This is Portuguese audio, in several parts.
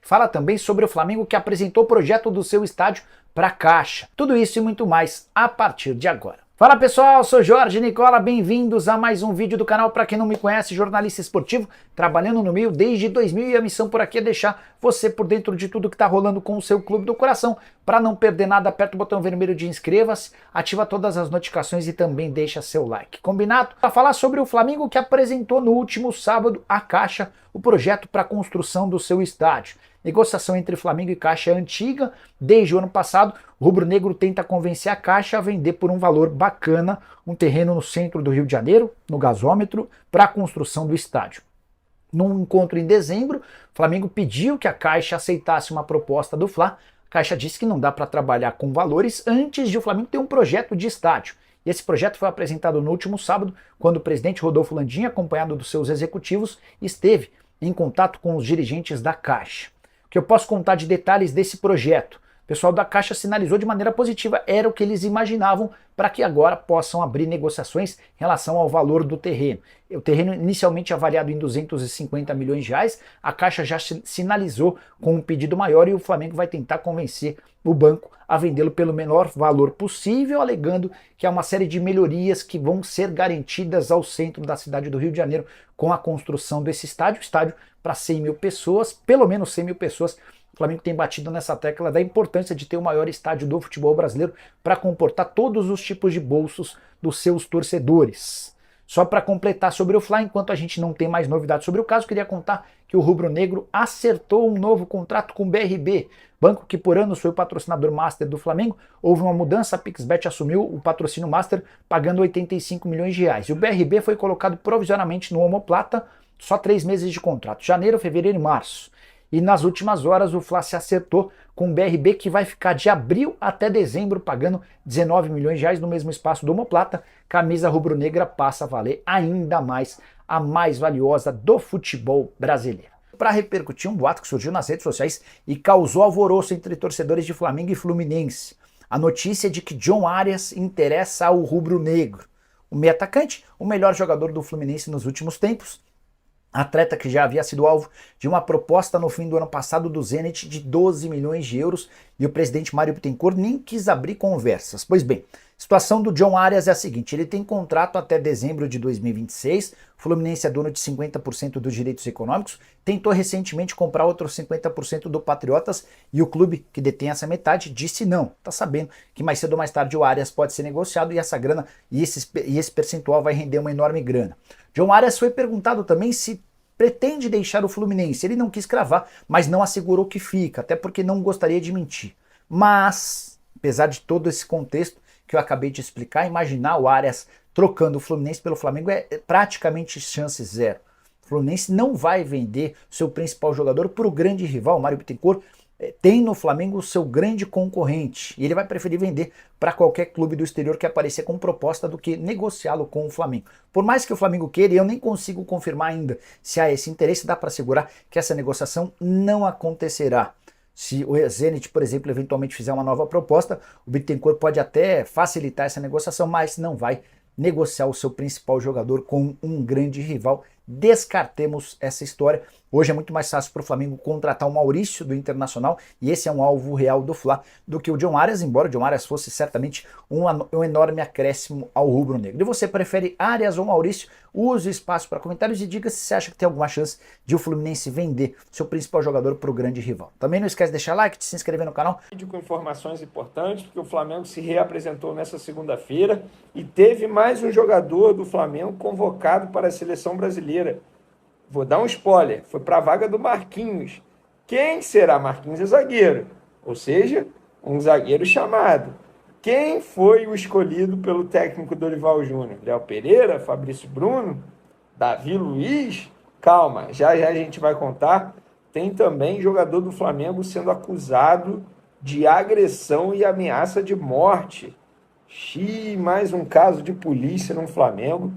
fala também sobre o Flamengo que apresentou o projeto do seu estádio para a Caixa. Tudo isso e muito mais a partir de agora. Fala pessoal, sou Jorge Nicola, bem-vindos a mais um vídeo do canal. Para quem não me conhece, jornalista esportivo, trabalhando no meio desde 2000 e a missão por aqui é deixar você por dentro de tudo que está rolando com o seu clube do coração. Para não perder nada, aperta o botão vermelho de inscreva-se, ativa todas as notificações e também deixa seu like. Combinado? Para falar sobre o Flamengo que apresentou no último sábado à Caixa o projeto para a construção do seu estádio. Negociação entre Flamengo e Caixa é antiga, desde o ano passado. O rubro-negro tenta convencer a Caixa a vender por um valor bacana um terreno no centro do Rio de Janeiro, no gasômetro, para a construção do estádio. Num encontro em dezembro, o Flamengo pediu que a Caixa aceitasse uma proposta do Fla. A Caixa disse que não dá para trabalhar com valores antes de o Flamengo ter um projeto de estádio. E esse projeto foi apresentado no último sábado, quando o presidente Rodolfo Landim, acompanhado dos seus executivos, esteve em contato com os dirigentes da Caixa. O que eu posso contar de detalhes desse projeto? O pessoal da Caixa sinalizou de maneira positiva, era o que eles imaginavam, para que agora possam abrir negociações em relação ao valor do terreno. O terreno inicialmente avaliado em 250 milhões de reais, a Caixa já sinalizou com um pedido maior e o Flamengo vai tentar convencer o banco a vendê-lo pelo menor valor possível, alegando que há uma série de melhorias que vão ser garantidas ao centro da cidade do Rio de Janeiro com a construção desse estádio para 100 mil pessoas, pelo menos 100 mil pessoas. O Flamengo tem batido nessa tecla da importância de ter o maior estádio do futebol brasileiro para comportar todos os tipos de bolsos dos seus torcedores. Só para completar sobre o Fla, enquanto a gente não tem mais novidades sobre o caso, queria contar que o rubro-negro acertou um novo contrato com o BRB, banco que por anos foi o patrocinador master do Flamengo. Houve uma mudança, a Pixbet assumiu o patrocínio master pagando 85 milhões de reais. E o BRB foi colocado provisoriamente no omoplata, só 3 meses de contrato, janeiro, fevereiro e março. E nas últimas horas o Fla se acertou com o BRB, que vai ficar de abril até dezembro pagando 19 milhões de reais no mesmo espaço do omoplata. Camisa rubro-negra passa a valer ainda mais, a mais valiosa do futebol brasileiro. Para repercutir um boato que surgiu nas redes sociais e causou alvoroço entre torcedores de Flamengo e Fluminense. A notícia de que John Arias interessa ao rubro-negro. O meio atacante, o melhor jogador do Fluminense nos últimos tempos, atleta que já havia sido alvo de uma proposta no fim do ano passado do Zenit de 12 milhões de euros e o presidente Mário Bittencourt nem quis abrir conversas. Pois bem, a situação do John Arias é a seguinte, ele tem contrato até dezembro de 2026, o Fluminense é dono de 50% dos direitos econômicos, tentou recentemente comprar outros 50% do Patriotas e o clube que detém essa metade disse não, tá sabendo que mais cedo ou mais tarde o Arias pode ser negociado e essa grana e esse percentual vai render uma enorme grana. John Arias foi perguntado também se pretende deixar o Fluminense. Ele não quis cravar, mas não assegurou que fica, até porque não gostaria de mentir. Mas, apesar de todo esse contexto que eu acabei de explicar, imaginar o Arias trocando o Fluminense pelo Flamengo é praticamente chance zero. O Fluminense não vai vender seu principal jogador para o grande rival, o Mário Bittencourt. Tem no Flamengo o seu grande concorrente e ele vai preferir vender para qualquer clube do exterior que aparecer com proposta do que negociá-lo com o Flamengo. Por mais que o Flamengo queira, e eu nem consigo confirmar ainda se há esse interesse, dá para assegurar que essa negociação não acontecerá. Se o Zenit, por exemplo, eventualmente fizer uma nova proposta, o Bittencourt pode até facilitar essa negociação, mas não vai negociar o seu principal jogador com um grande rival. Descartemos essa história. Hoje é muito mais fácil para o Flamengo contratar o Maurício do Internacional, e esse é um alvo real do Fla, do que o John Arias, embora o John Arias fosse certamente um enorme acréscimo ao rubro-negro. E você prefere Arias ou Maurício? Use o espaço para comentários e diga se você acha que tem alguma chance de o Fluminense vender seu principal jogador para o grande rival. Também não esquece de deixar like, de se inscrever no canal. Vídeo com informações importantes, porque o Flamengo se reapresentou nessa segunda-feira e teve mais um jogador do Flamengo convocado para a seleção brasileira. Vou dar um spoiler, foi para a vaga do Marquinhos. Quem será? Marquinhos é zagueiro, ou seja, um zagueiro chamado. Quem foi o escolhido pelo técnico Dorival Júnior? Léo Pereira, Fabrício Bruno, Davi Luiz? Calma, já a gente vai contar. Tem também jogador do Flamengo sendo acusado de agressão e ameaça de morte. Mais um caso de polícia no Flamengo.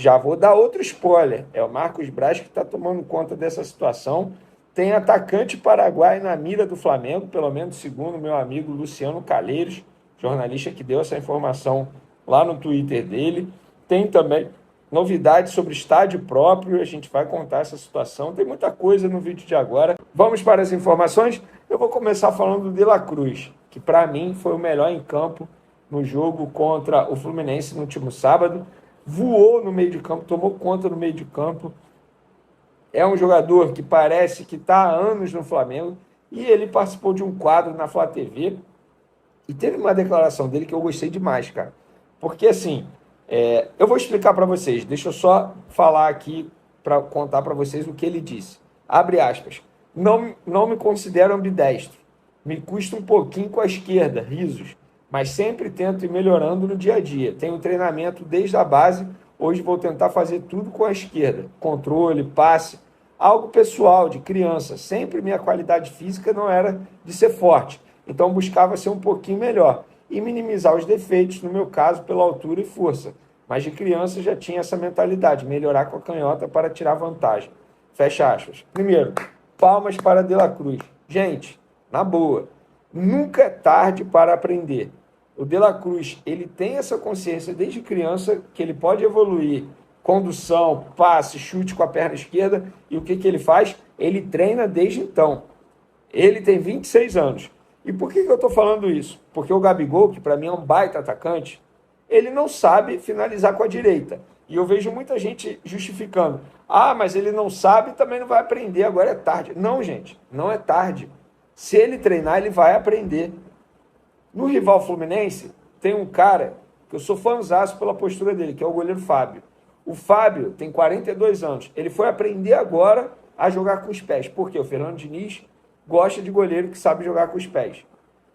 Já vou dar outro spoiler, é o Marcos Braz que está tomando conta dessa situação. Tem atacante paraguaio na mira do Flamengo, pelo menos segundo meu amigo Luciano Calheiros, jornalista que deu essa informação lá no Twitter dele. Tem também novidades sobre estádio próprio, a gente vai contar essa situação. Tem muita coisa no vídeo de agora. Vamos para as informações. Eu vou começar falando do De La Cruz, que para mim foi o melhor em campo no jogo contra o Fluminense no último sábado. Voou no meio de campo, tomou conta no meio de campo. É um jogador que parece que está há anos no Flamengo e ele participou de um quadro na Flá TV e teve uma declaração dele que eu gostei demais, cara. Porque assim, eu vou explicar para vocês, deixa eu só falar aqui para contar para vocês o que ele disse. Abre aspas. Não me considero ambidestro. Me custa um pouquinho com a esquerda, risos. Mas sempre tento ir melhorando no dia a dia. Tenho treinamento desde a base. Hoje vou tentar fazer tudo com a esquerda. Controle, passe. Algo pessoal, de criança. Sempre minha qualidade física não era de ser forte. Então buscava ser um pouquinho melhor. E minimizar os defeitos, no meu caso, pela altura e força. Mas de criança já tinha essa mentalidade. Melhorar com a canhota para tirar vantagem. Fecha aspas. Primeiro, palmas para De La Cruz. Gente, na boa, nunca é tarde para aprender. O De La Cruz, ele tem essa consciência desde criança que ele pode evoluir condução, passe, chute com a perna esquerda. E o que ele faz? Ele treina desde então. Ele tem 26 anos. E por que eu estou falando isso? Porque o Gabigol, que para mim é um baita atacante, ele não sabe finalizar com a direita. E eu vejo muita gente justificando. Ah, mas ele não sabe, também não vai aprender, agora é tarde. Não, gente, não é tarde. Se ele treinar, ele vai aprender. No rival Fluminense, tem um cara que eu sou fãzaço pela postura dele, que é o goleiro Fábio. O Fábio tem 42 anos. Ele foi aprender agora a jogar com os pés. Porque o Fernando Diniz gosta de goleiro que sabe jogar com os pés.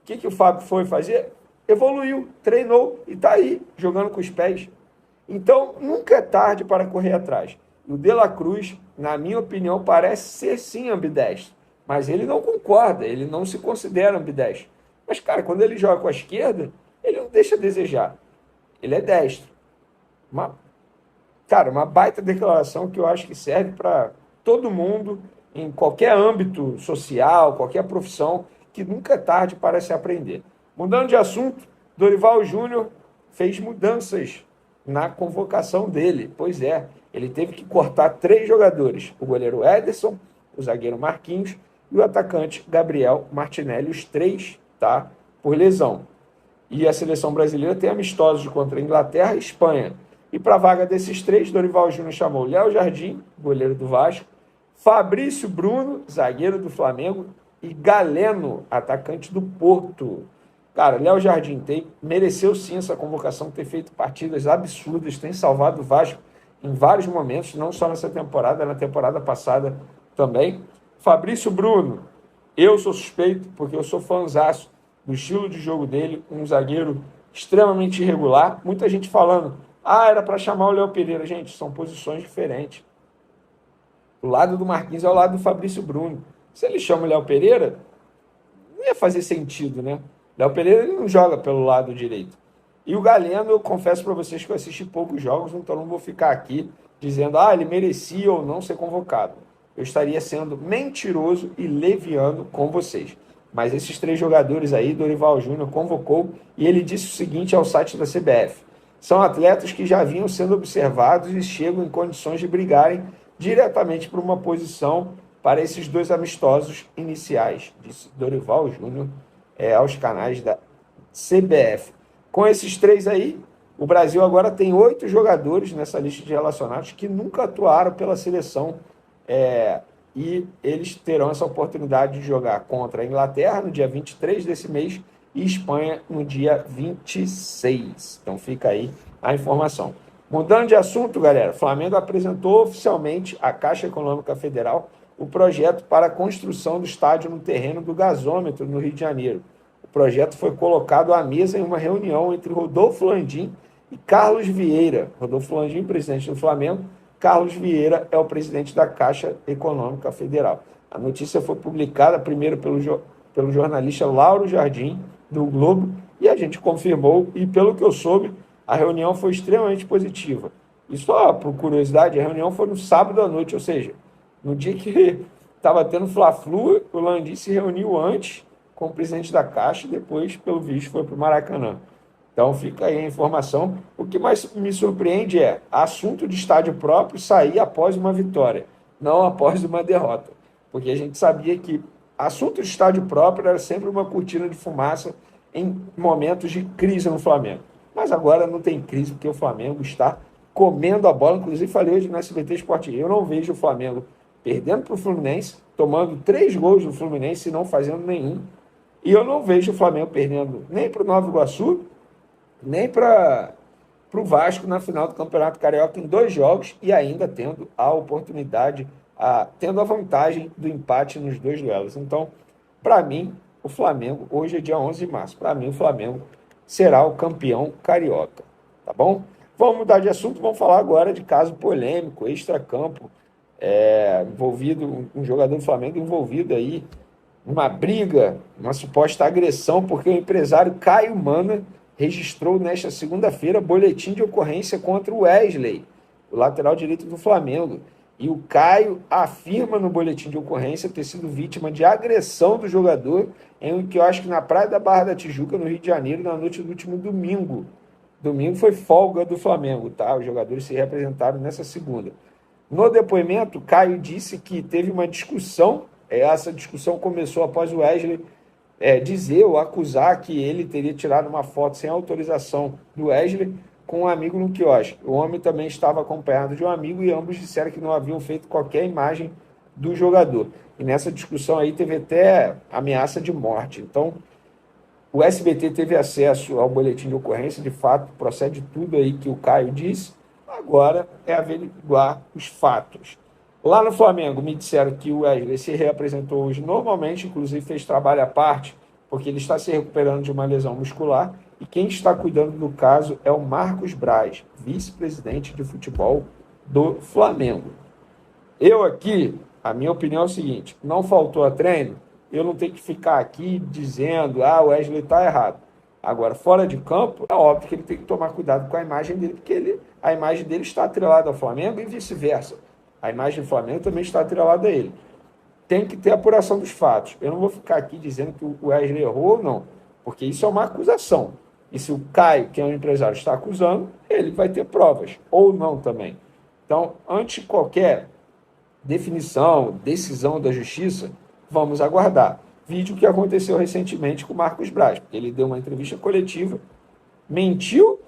O que o Fábio foi fazer? Evoluiu, treinou e está aí, jogando com os pés. Então, nunca é tarde para correr atrás. O De La Cruz, na minha opinião, parece ser sim ambidestro. Mas ele não concorda, ele não se considera ambidestro. Mas, cara, quando ele joga com a esquerda, ele não deixa a desejar. Ele é destro. Uma baita declaração que eu acho que serve para todo mundo, em qualquer âmbito social, qualquer profissão, que nunca é tarde para se aprender. Mudando de assunto, Dorival Júnior fez mudanças na convocação dele. Pois é, ele teve que cortar 3 jogadores. O goleiro Ederson, o zagueiro Marquinhos e o atacante Gabriel Martinelli, os 3, tá, por lesão. E a seleção brasileira tem amistosos contra a Inglaterra e Espanha. E para a vaga desses 3, Dorival Júnior chamou Léo Jardim, goleiro do Vasco, Fabrício Bruno, zagueiro do Flamengo, e Galeno, atacante do Porto. Cara, Léo Jardim mereceu sim essa convocação, ter feito partidas absurdas, tem salvado o Vasco em vários momentos, não só nessa temporada, na temporada passada também. Fabrício Bruno, eu sou suspeito, porque eu sou fãzaço do estilo de jogo dele, um zagueiro extremamente irregular. Muita gente falando, era para chamar o Léo Pereira. Gente, são posições diferentes. O lado do Marquinhos é o lado do Fabrício Bruno. Se ele chama o Léo Pereira, não ia fazer sentido, né? Léo Pereira ele não joga pelo lado direito. E o Galeno, eu confesso para vocês que eu assisti poucos jogos, então não vou ficar aqui dizendo, ele merecia ou não ser convocado. Eu estaria sendo mentiroso e leviano com vocês. Mas esses 3 jogadores aí, Dorival Júnior convocou e ele disse o seguinte ao site da CBF. São atletas que já vinham sendo observados e chegam em condições de brigarem diretamente por uma posição para esses 2 amistosos iniciais, disse Dorival Júnior aos canais da CBF. Com esses 3 aí, o Brasil agora tem 8 jogadores nessa lista de relacionados que nunca atuaram pela seleção e eles terão essa oportunidade de jogar contra a Inglaterra no dia 23 desse mês e Espanha no dia 26. Então fica aí a informação. Mudando de assunto, galera, o Flamengo apresentou oficialmente à Caixa Econômica Federal o projeto para a construção do estádio no terreno do gasômetro no Rio de Janeiro. O projeto foi colocado à mesa em uma reunião entre Rodolfo Landim e Carlos Vieira. Rodolfo Landim, presidente do Flamengo, Carlos Vieira é o presidente da Caixa Econômica Federal. A notícia foi publicada primeiro pelo jornalista Lauro Jardim, do Globo, e a gente confirmou, e pelo que eu soube, a reunião foi extremamente positiva. E só por curiosidade, a reunião foi no sábado à noite, ou seja, no dia que estava tendo Fla-Flu, o Landim se reuniu antes com o presidente da Caixa e depois, pelo visto, foi para o Maracanã. Então fica aí a informação. O que mais me surpreende assunto de estádio próprio sair após uma vitória, não após uma derrota. porque a gente sabia que assunto de estádio próprio era sempre uma cortina de fumaça em momentos de crise no Flamengo. Mas agora não tem crise, porque o Flamengo está comendo a bola. Inclusive, falei hoje no SBT Sport, eu não vejo o Flamengo perdendo para o Fluminense, tomando 3 gols do Fluminense e não fazendo nenhum. E eu não vejo o Flamengo perdendo nem para o Nova Iguaçu, nem para o Vasco na final do Campeonato Carioca em 2 jogos e ainda tendo a oportunidade, tendo a vantagem do empate nos 2 duelos. Então, para mim, o Flamengo, hoje é dia 11 de março, para mim o Flamengo será o campeão carioca, tá bom? Vamos mudar de assunto, vamos falar agora de caso polêmico, extracampo, envolvido, um jogador do Flamengo envolvido aí numa briga, uma suposta agressão, porque o empresário Caio Mana registrou nesta segunda-feira boletim de ocorrência contra o Wesley, o lateral direito do Flamengo. E o Caio afirma no boletim de ocorrência ter sido vítima de agressão do jogador em um quiosque na Praia da Barra da Tijuca, no Rio de Janeiro, na noite do último domingo. Domingo foi folga do Flamengo, tá? Os jogadores se representaram nessa segunda. No depoimento, Caio disse que teve uma discussão. Essa discussão começou após o Wesley dizer ou acusar que ele teria tirado uma foto sem autorização do Wesley com um amigo no quiosque. O homem também estava acompanhado de um amigo e ambos disseram que não haviam feito qualquer imagem do jogador. E nessa discussão aí teve até ameaça de morte. Então, o SBT teve acesso ao boletim de ocorrência, de fato, procede tudo aí que o Caio disse. Agora é averiguar os fatos. Lá no Flamengo me disseram que o Wesley se reapresentou hoje normalmente, inclusive fez trabalho à parte, porque ele está se recuperando de uma lesão muscular, e quem está cuidando do caso é o Marcos Braz, vice-presidente de futebol do Flamengo. Eu aqui, a minha opinião é o seguinte, não faltou a treino, eu não tenho que ficar aqui dizendo, o Wesley está errado. Agora, fora de campo, é óbvio que ele tem que tomar cuidado com a imagem dele, porque a imagem dele está atrelada ao Flamengo e vice-versa. A imagem do Flamengo também está atrelada a ele. Tem que ter apuração dos fatos. Eu não vou ficar aqui dizendo que o Wesley errou ou não, porque isso é uma acusação. E se o Caio, que é um empresário, está acusando, ele vai ter provas, ou não também. Então, antes de qualquer definição, decisão da justiça, vamos aguardar. Vídeo que aconteceu recentemente com o Marcos Braz, porque ele deu uma entrevista coletiva, mentiu,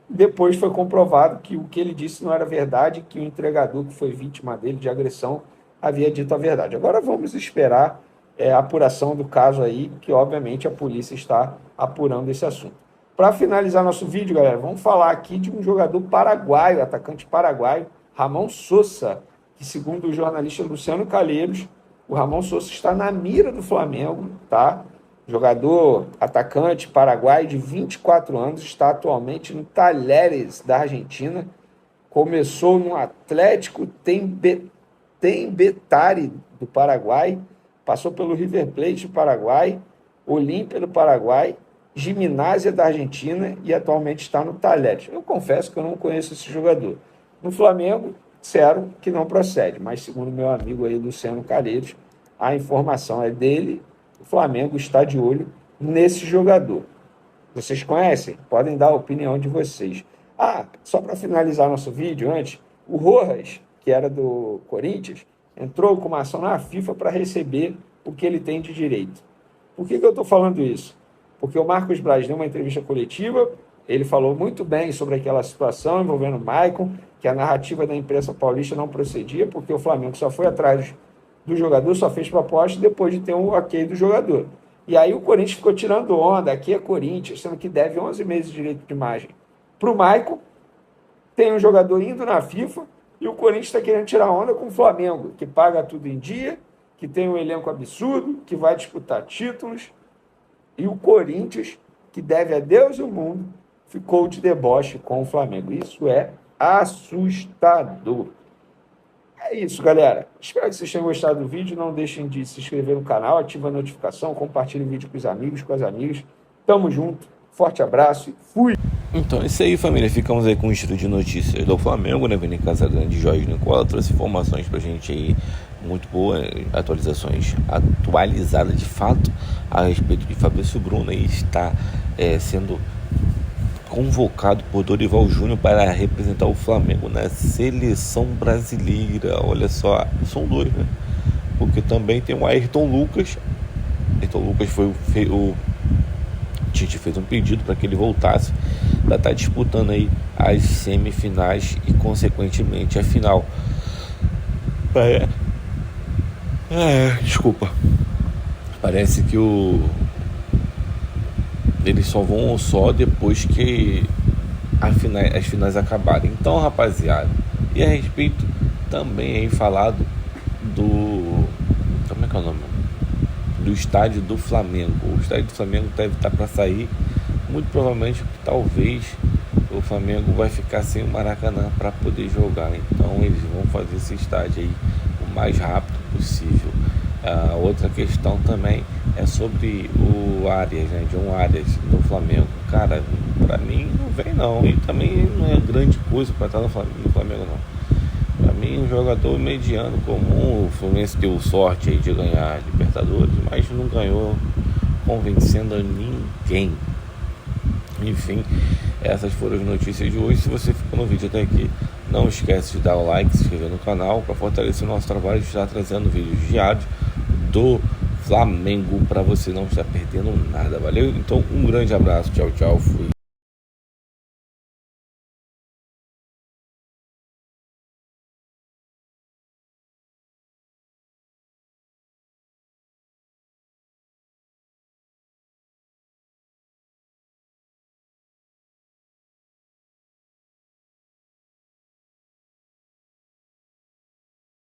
depois foi comprovado que o que ele disse não era verdade, que o entregador que foi vítima dele de agressão havia dito a verdade. Agora vamos esperar a apuração do caso aí, que obviamente a polícia está apurando esse assunto. Para finalizar nosso vídeo, galera, vamos falar aqui de um jogador paraguaio, atacante paraguaio, Ramon Sosa, que segundo o jornalista Luciano Calheiros, o Ramon Sosa está na mira do Flamengo, tá? Jogador, atacante paraguaio de 24 anos, está atualmente no Talleres da Argentina, começou no Atlético Tembetari do Paraguai, passou pelo River Plate do Paraguai, Olímpia do Paraguai, Gimnasia da Argentina e atualmente está no Talleres. Eu confesso que eu não conheço esse jogador. No Flamengo, disseram que não procede, mas segundo meu amigo aí, Luciano Calheiros, a informação é dele. O Flamengo está de olho nesse jogador. Vocês conhecem? Podem dar a opinião de vocês. Só para finalizar nosso vídeo antes, o Rojas, que era do Corinthians, entrou com uma ação na FIFA para receber o que ele tem de direito. Por que eu estou falando isso? Porque o Marcos Braz deu uma entrevista coletiva, ele falou muito bem sobre aquela situação envolvendo o Maicon, que a narrativa da imprensa paulista não procedia, porque o Flamengo só foi atrás do jogador, só fez proposta depois de ter um ok do jogador. E aí o Corinthians ficou tirando onda, aqui é Corinthians, sendo que deve 11 meses de direito de imagem para o Maicon, tem um jogador indo na FIFA, e o Corinthians está querendo tirar onda com o Flamengo, que paga tudo em dia, que tem um elenco absurdo, que vai disputar títulos, e o Corinthians, que deve a Deus e o mundo, ficou de deboche com o Flamengo. Isso é assustador. É isso, galera. Espero que vocês tenham gostado do vídeo. Não deixem de se inscrever no canal, ativa a notificação, compartilhe o vídeo com os amigos, com as amigas. Tamo junto. Forte abraço e fui! Então é isso aí, família. Ficamos aí com o giro de notícias do Flamengo, né? Vini Casagrande, Jorge Nicola trouxe informações pra gente aí muito boas, atualizações atualizadas de fato a respeito de Fabrício Bruno aí está sendo convocado por Dorival Júnior para representar o Flamengo na seleção brasileira. Olha só, são dois, né? porque também tem o Ayrton Lucas. Ayrton Lucas o Tite fez um pedido para que ele voltasse para estar disputando aí as semifinais e consequentemente a final. Desculpa. Parece que eles só vão depois que as finais acabarem. Então, rapaziada, e a respeito também aí falado como é que é o nome? Do estádio do Flamengo. O estádio do Flamengo deve estar para sair, muito provavelmente, talvez o Flamengo vai ficar sem o Maracanã para poder jogar. Então eles vão fazer esse estádio aí o mais rápido possível. Outra questão também é sobre o Arias, né? John Arias do Flamengo. Cara, pra mim não vem não. E também não é grande coisa para estar no Flamengo não. Pra mim, um jogador mediano comum. O Fluminense deu sorte aí de ganhar a Libertadores, mas não ganhou convencendo a ninguém. Enfim, essas foram as notícias de hoje. Se você ficou no vídeo até aqui, não esquece de dar o like, se inscrever no canal para fortalecer o nosso trabalho de estar trazendo vídeos diários do Flamengo para você não estar perdendo nada. Valeu? Então, um grande abraço. Tchau, tchau. Fui.